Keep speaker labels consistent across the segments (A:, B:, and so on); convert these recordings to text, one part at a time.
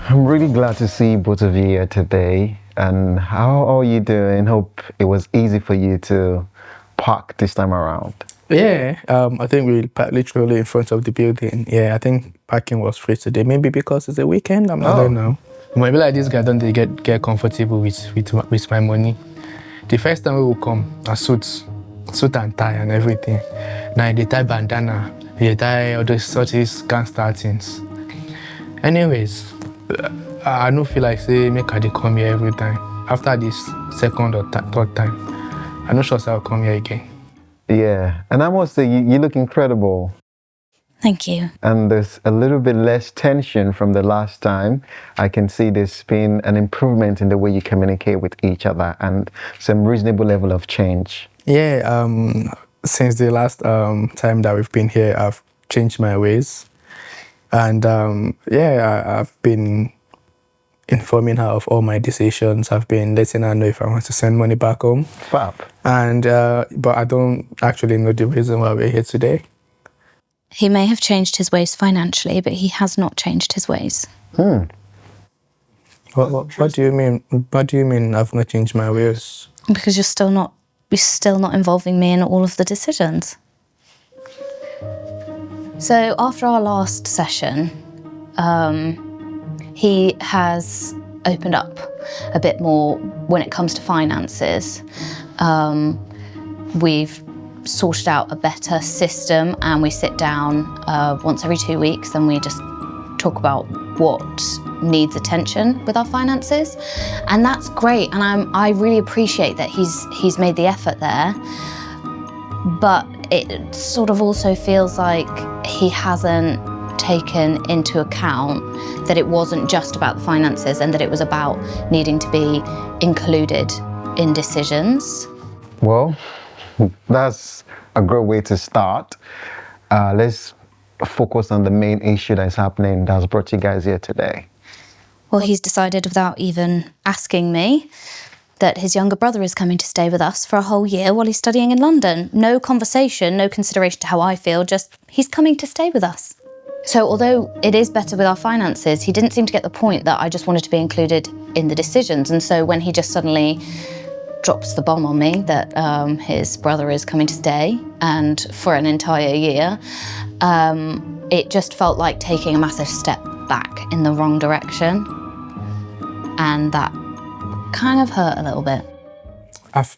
A: I'm really glad to see both of you here today. And how are you doing? Hope it was easy for you to park this time around.
B: Yeah, I think we parked literally in front of the building. Yeah, I think parking was free today. Maybe because it's a weekend. I don't know. Maybe like this guy don't they get comfortable with my money. The first time we will come, a suit and tie and everything. Now they tie bandana, they tie all those sorts gangster things. Anyways, I don't feel like say make I dey come here every time. After this second or third time, I'm not sure I'll come here again.
A: Yeah, and I must say, you look incredible.
C: Thank you.
A: And there's a little bit less tension from the last time. I can see there's been an improvement in the way you communicate with each other and some reasonable level of change.
B: Yeah, since the last time that we've been here, I've changed my ways. And I've been informing her of all my decisions. I've been letting her know if I want to send money back home.
A: Fab.
B: And but I don't actually know the reason why we're here today.
C: He may have changed his ways financially, but he has not changed his ways.
B: What do you mean? What do you mean I've not changed my ways?
C: Because you're still not involving me in all of the decisions. So after our last session, he has opened up a bit more when it comes to finances. We've sorted out a better system and we sit down once every 2 weeks and we just talk about what needs attention with our finances. And that's great, and I really appreciate that he's made the effort there. But it sort of also feels like he hasn't taken into account that it wasn't just about the finances and that it was about needing to be included in decisions.
A: Well, that's a great way to start. Let's focus on the main issue that's happening that's brought you guys here today.
C: Well, he's decided without even asking me that his younger brother is coming to stay with us for a whole year while he's studying in London. No conversation, no consideration to how I feel, just he's coming to stay with us. So although it is better with our finances, he didn't seem to get the point that I just wanted to be included in the decisions. And so when he just suddenly drops the bomb on me that his brother is coming to stay and for an entire year, it just felt like taking a massive step back in the wrong direction. And that kind of hurt a little bit.
B: I've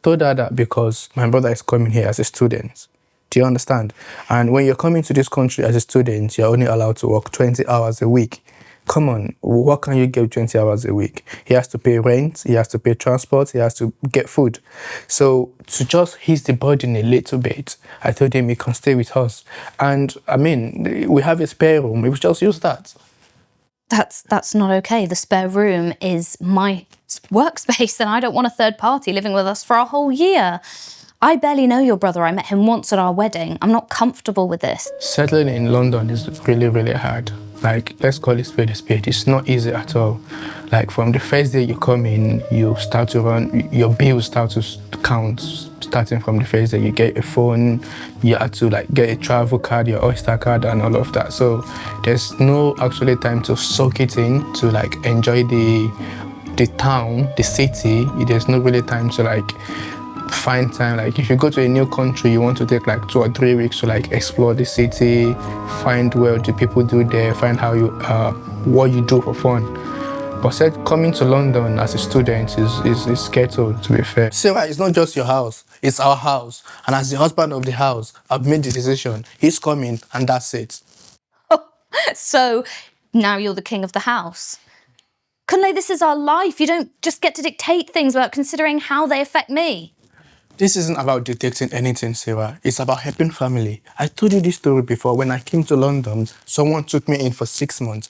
B: told her that because my brother is coming here as a student. Do you understand? And when you're coming to this country as a student, you're only allowed to work 20 hours a week. Come on, what can you get 20 hours a week? He has to pay rent, he has to pay transport, he has to get food. So to just ease the burden a little bit, I told him he can stay with us. And I mean, we have a spare room, we just use that.
C: That's not okay. The spare room is my workspace and I don't want a third party living with us for a whole year. I barely know your brother. I met him once at our wedding. I'm not comfortable with this.
B: Settling in London is really, really hard. Like, let's call it spade a spade. It's not easy at all. Like, from the first day you come in, you start to run, your bills start to count. Starting from the first day, you get a phone, you have to like get a travel card, your Oyster card and all of that. So there's no actually time to soak it in, to like enjoy the town, the city. There's no really time to like find time. Like if you go to a new country, you want to take like 2 or 3 weeks to like explore the city, find what the people do there, find how you what you do for fun. But said coming to London as a student is scheduled, to be fair. Sarah, it's not just your house, it's our house. And as the husband of the house, I've made the decision. He's coming and that's it.
C: So now you're the king of the house. Kunle, this is our life. You don't just get to dictate things without considering how they affect me.
B: This isn't about dictating anything, Sarah. It's about helping family. I told you this story before. When I came to London, someone took me in for 6 months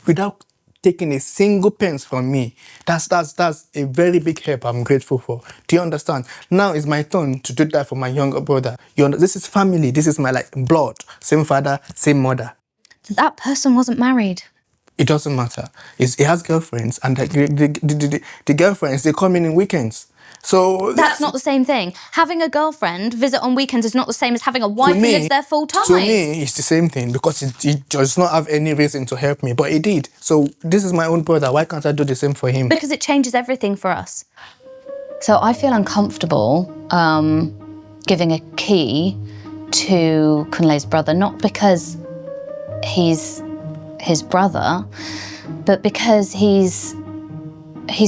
B: without taking a single pence from me. That's a very big help I'm grateful for. Do you understand? Now it's my turn to do that for my younger brother. This is family. This is my like blood. Same father, same mother.
C: That person wasn't married.
B: It doesn't matter. He has girlfriends, and the girlfriends, they come in weekends. So
C: That's not the same thing. Having a girlfriend visit on weekends is not the same as having a wife who lives there full time.
B: To me, it's the same thing because it does not have any reason to help me, but it did. So this is my own brother. Why can't I do the same for him?
C: Because it changes everything for us. So I feel uncomfortable giving a key to Kunle's brother, not because he's his brother, but because he's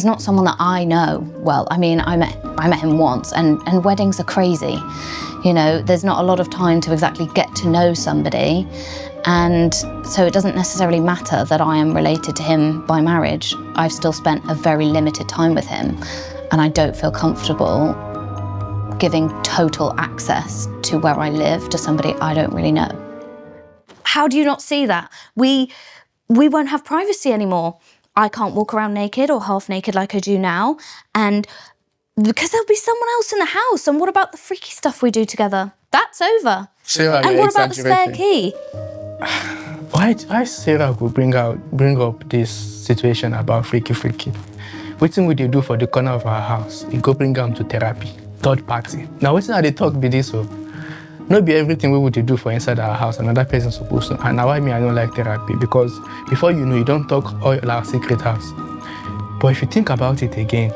C: not someone that I know well. I mean, I met him once, and weddings are crazy. You know, there's not a lot of time to exactly get to know somebody, and so it doesn't necessarily matter that I am related to him by marriage. I've still spent a very limited time with him, and I don't feel comfortable giving total access to where I live to somebody I don't really know. How do you not see that? We won't have privacy anymore. I can't walk around naked or half naked like I do now, and because there'll be someone else in the house. And what about the freaky stuff we do together? That's over.
B: Sarah,
C: And what about the spare key?
B: Why Sarah would bring up this situation about freaky? What thing would you do for the corner of our house? You go bring them to therapy, third party. Now, what's not they talk be this? So, not be everything we would do for inside our house, another person supposed to. And now I don't like therapy, because before you know, you don't talk all our secret house. But if you think about it again,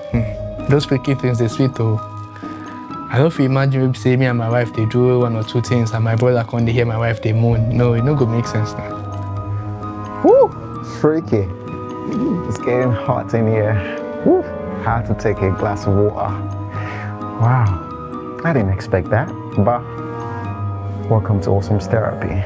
B: those freaky things, they sweet though. I don't feel imagine maybe say me and my wife, they do one or two things, and my brother can't hear my wife, they moan. No, it no go make sense now.
A: Woo! Freaky. It's getting hot in here. Woo! Had to take a glass of water. Wow. I didn't expect that, but welcome to Awesome's Therapy.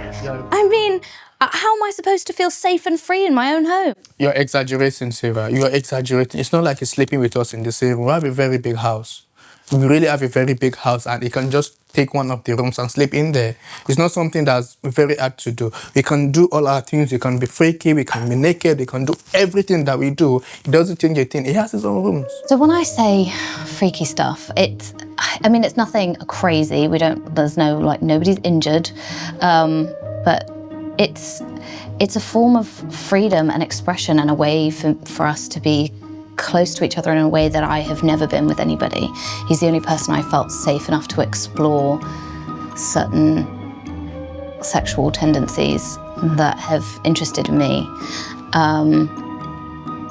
C: I mean, how am I supposed to feel safe and free in my own home?
B: You're exaggerating, Sarah. You're exaggerating. It's not like you're sleeping with us in the same room. We have a very big house. We really have a very big house, and you can just take one of the rooms and sleep in there. It's not something that's very hard to do. We can do all our things. We can be freaky, we can be naked, we can do everything that we do. It doesn't change a thing. It has its own rooms.
C: So when I say freaky stuff, it's nothing crazy. There's no, nobody's injured. But it's a form of freedom and expression, and a way for us to be close to each other in a way that I have never been with anybody. He's the only person I felt safe enough to explore certain sexual tendencies that have interested me.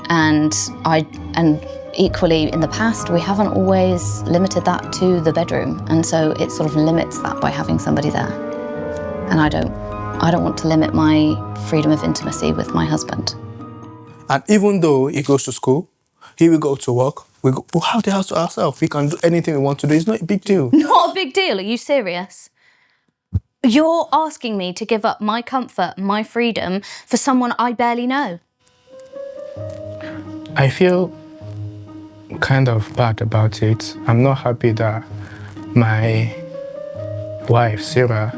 C: And equally in the past, we haven't always limited that to the bedroom. And so it sort of limits that by having somebody there. And I don't want to limit my freedom of intimacy with my husband.
B: And even though he goes to school, he will go to work, we'll have the house to ourselves. We can do anything we want to do. It's not a big deal.
C: Not a big deal. Are you serious? You're asking me to give up my comfort, my freedom for someone I barely know.
B: I feel kind of bad about it. I'm not happy that my wife, Sarah,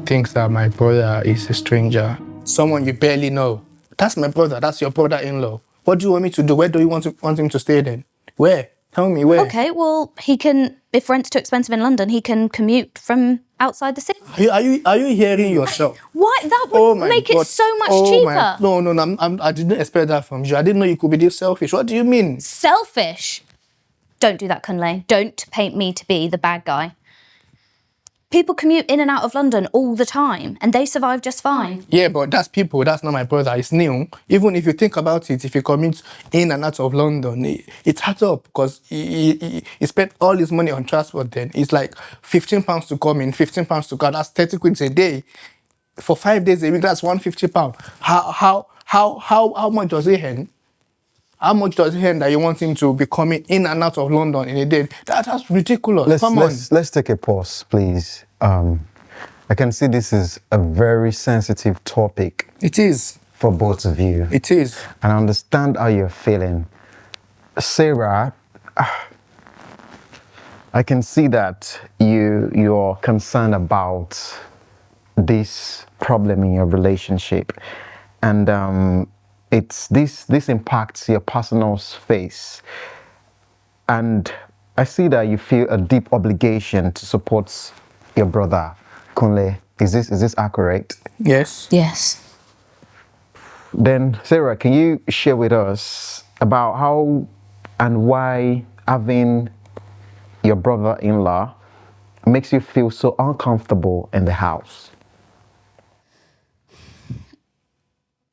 B: thinks that my brother is a stranger. Someone you barely know. That's my brother. That's your brother-in-law. What do you want me to do? Where do you want him to stay then? Where? Tell me where.
C: Okay, well, he can, if rent's too expensive in London, he can commute from outside the city.
B: Are you hearing yourself?
C: Why? That would make it so much cheaper.
B: No, I didn't expect that from you. I didn't know you could be this selfish. What do you mean?
C: Selfish? Don't do that, Kunle. Don't paint me to be the bad guy. People commute in and out of London all the time, and they survive just fine.
B: Yeah, but that's people. That's not my brother. It's new. Even if you think about it, if he commutes in and out of London, it adds up, because he spent all his money on transport then. It's like £15 to come in, £15 to go. That's 30 quid a day. For 5 days a week, that's £150. How much does he earn? How much does he earn that you want him to be coming in and out of London in a day? That's ridiculous.
A: Let's take a pause, please. I can see this is a very sensitive topic.
B: It is.
A: For both of you.
B: It is.
A: And I understand how you're feeling. Sarah, I can see that you're concerned about this problem in your relationship. And this impacts your personal space. And I see that you feel a deep obligation to support your brother, Kunle. Is this accurate?
B: Yes.
C: Yes.
A: Then, Sarah, can you share with us about how and why having your brother-in-law makes you feel so uncomfortable in the house?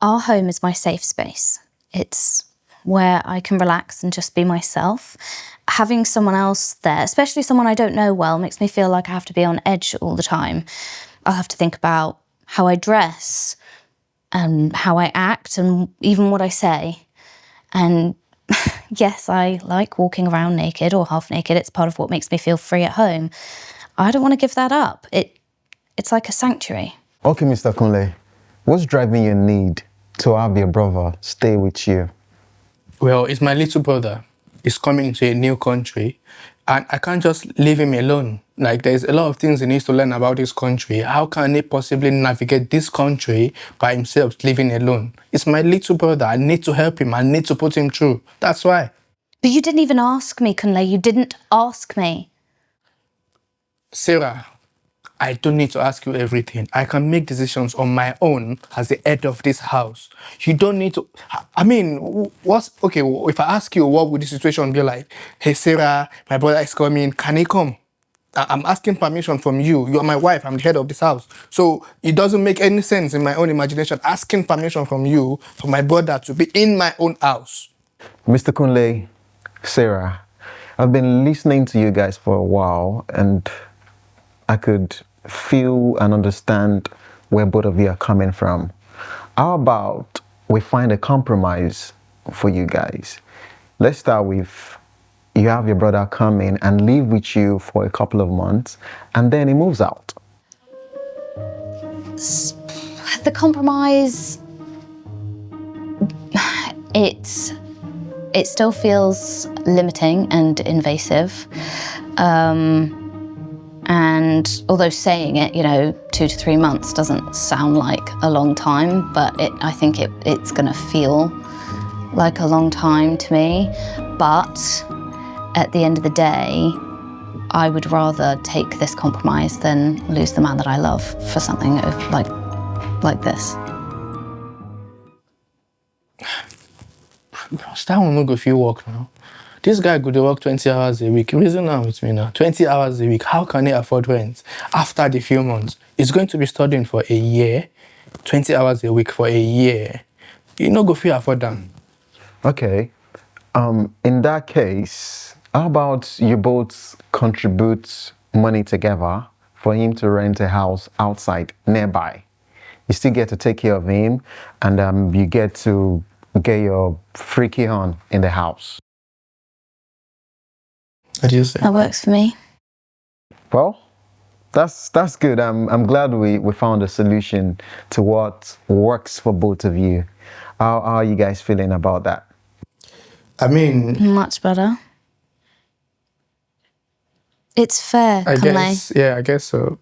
C: Our home is my safe space. It's where I can relax and just be myself. Having someone else there, especially someone I don't know well, makes me feel like I have to be on edge all the time. I'll have to think about how I dress and how I act and even what I say. And yes, I like walking around naked or half naked. It's part of what makes me feel free at home. I don't want to give that up. It's like a sanctuary.
A: Okay, Mr. Kunle, what's driving your need to have your brother stay with you?
B: Well, it's my little brother. He's coming to a new country and I can't just leave him alone. Like, there's a lot of things he needs to learn about this country. How can he possibly navigate this country by himself, living alone? It's my little brother. I need to help him. I need to put him through. That's why.
C: But you didn't even ask me, Kunle. You didn't ask me.
B: Sarah, I don't need to ask you everything. I can make decisions on my own as the head of this house. You don't need to. I mean, okay, if I ask you, what would the situation be like? Hey, Sarah, my brother is coming. Can he come? I'm asking permission from you. You are my wife. I'm the head of this house. So it doesn't make any sense in my own imagination asking permission from you for my brother to be in my own house.
A: Mr. Kunle, Sarah, I've been listening to you guys for a while and I could feel and understand where both of you are coming from. How about we find a compromise for you guys? Let's start with you have your brother come in and live with you for a couple of months and then he moves out.
C: The compromise, it still feels limiting and invasive. And although saying it, 2 to 3 months doesn't sound like a long time, but I think it's going to feel like a long time to me. But at the end of the day, I would rather take this compromise than lose the man that I love for something like this.
B: That one no go fit work now. This guy could work 20 hours a week. Reason now with me now. 20 hours a week. How can he afford rent after the few months? He's going to be studying for a year, 20 hours a week for a year. You no go fit afford them.
A: Okay. In that case, how about you both contribute money together for him to rent a house outside, nearby? You still get to take care of him and you get to get your freaky on in the house.
B: What do you say?
C: That works for me.
A: Well, that's good. I'm glad we found a solution to what works for both of you. How are you guys feeling about that?
B: I mean,
C: Much better. It's fair,
B: I
C: Kunle.
B: guess so.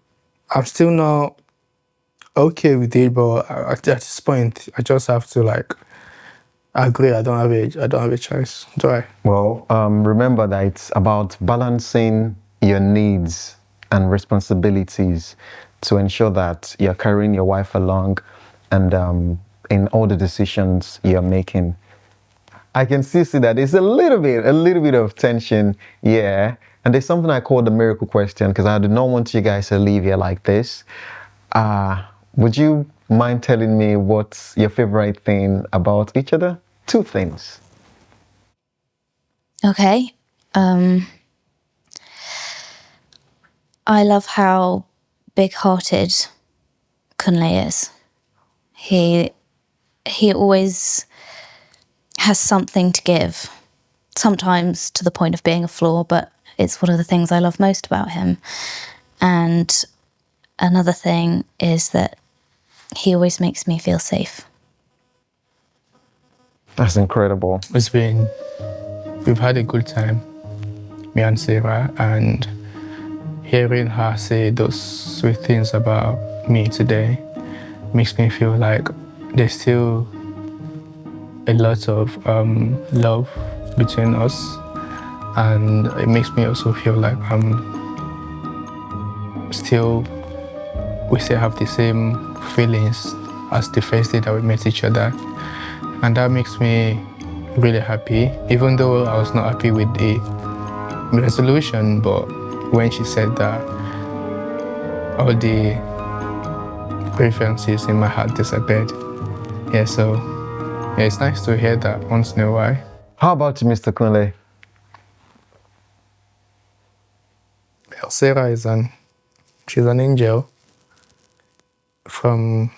B: I'm still not okay with it, but at this point, I just have to agree. I don't have a choice. Do I?
A: Well, remember that it's about balancing your needs and responsibilities to ensure that you're carrying your wife along and in all the decisions you're making. I can see that there's a little bit of tension, yeah. And there's something I call the miracle question because I do not want you guys to leave here like this. Would you mind telling me what's your favorite thing about each other? 2 things.
C: Okay. I love how big-hearted Kunle is. He always has something to give, sometimes to the point of being a flaw, but it's one of the things I love most about him. And another thing is that he always makes me feel safe.
A: That's incredible.
B: We've had a good time, me and Sarah, and hearing her say those sweet things about me today makes me feel like there's still a lot of love between us, and it makes me also feel like we still have the same feelings as the first day that we met each other, and that makes me really happy, even though I was not happy with the resolution, but when she said that, all the grievances in my heart disappeared. Yeah, so yeah, it's nice to hear that once in a while.
A: How about you, Mr. Kunle?
B: Well, Sarah she's an angel. From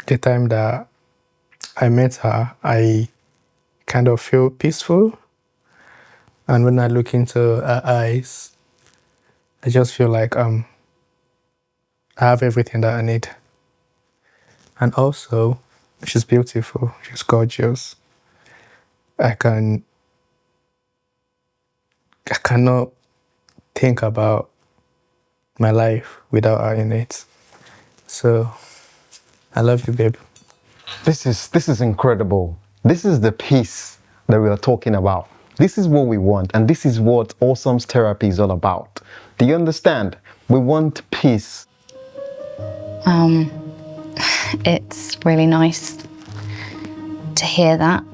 B: the time that I met her, I kind of feel peaceful. And when I look into her eyes, I just feel like I have everything that I need. And also, she's beautiful, she's gorgeous. I cannot think about my life without her in it. So, I love you, babe.
A: This is incredible. This is the peace that we are talking about. This is what we want, and this is what Awesome's therapy is all about. Do you understand? We want peace.
C: It's really nice to hear that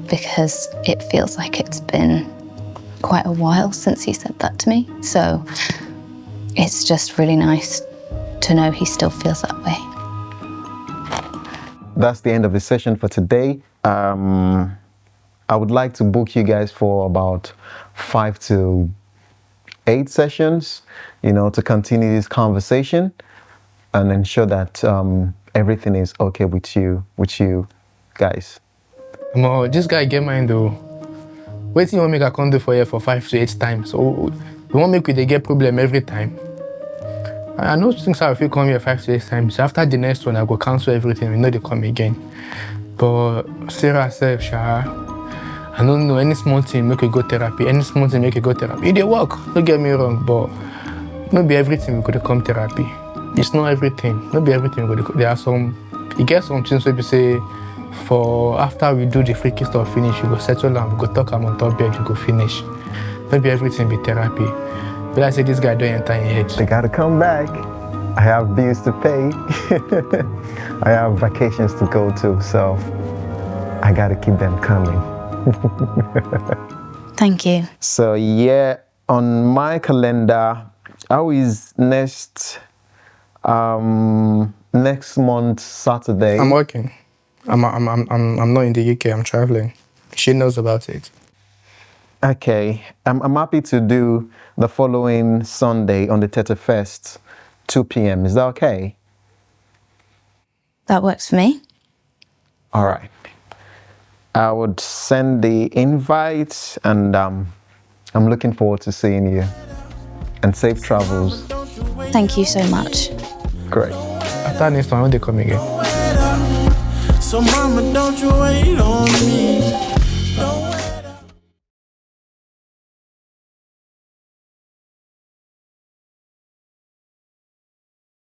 C: because it feels like it's been quite a while since he said that to me. So it's just really nice to know he still feels that way.
A: That's the end of the session for today. I would like to book you guys for about 5 to 8 sessions, to continue this conversation and ensure that everything is okay with you guys.
B: This guy get mine though. Wait till you want me to do for you for 5 to 8 times. So you want me to get problem every time? I know things how if you come here 5 to 8 times. After the next one, I go cancel everything. We know they come again. But Sarah said, I don't know, any small thing make you go therapy, any small thing make you go therapy. It dey work, don't get me wrong, but not be everything we could come therapy. It's not everything. Not be everything we could. There are some, you get some things where you say, for after we do the freaky stuff finish, you go settle down, we go talk on top bed, you go finish. Not be everything be therapy. But I say this guy don't enter your head.
A: They gotta come back. I have bills to pay. I have vacations to go to, so I gotta keep them coming.
C: Thank you.
A: So yeah, on my calendar, how is next month Saturday?
B: I'm working. I'm not in the UK. I'm traveling. She knows about it.
A: Okay, I'm happy to do the following Sunday on the 31st, 2 p.m. Is that okay?
C: That works for me.
A: All right. I would send the invite, and I'm looking forward to seeing you. And safe travels.
C: Thank you so much.
A: Great.
B: After next time, when they come again.
D: So mama, don't you wait on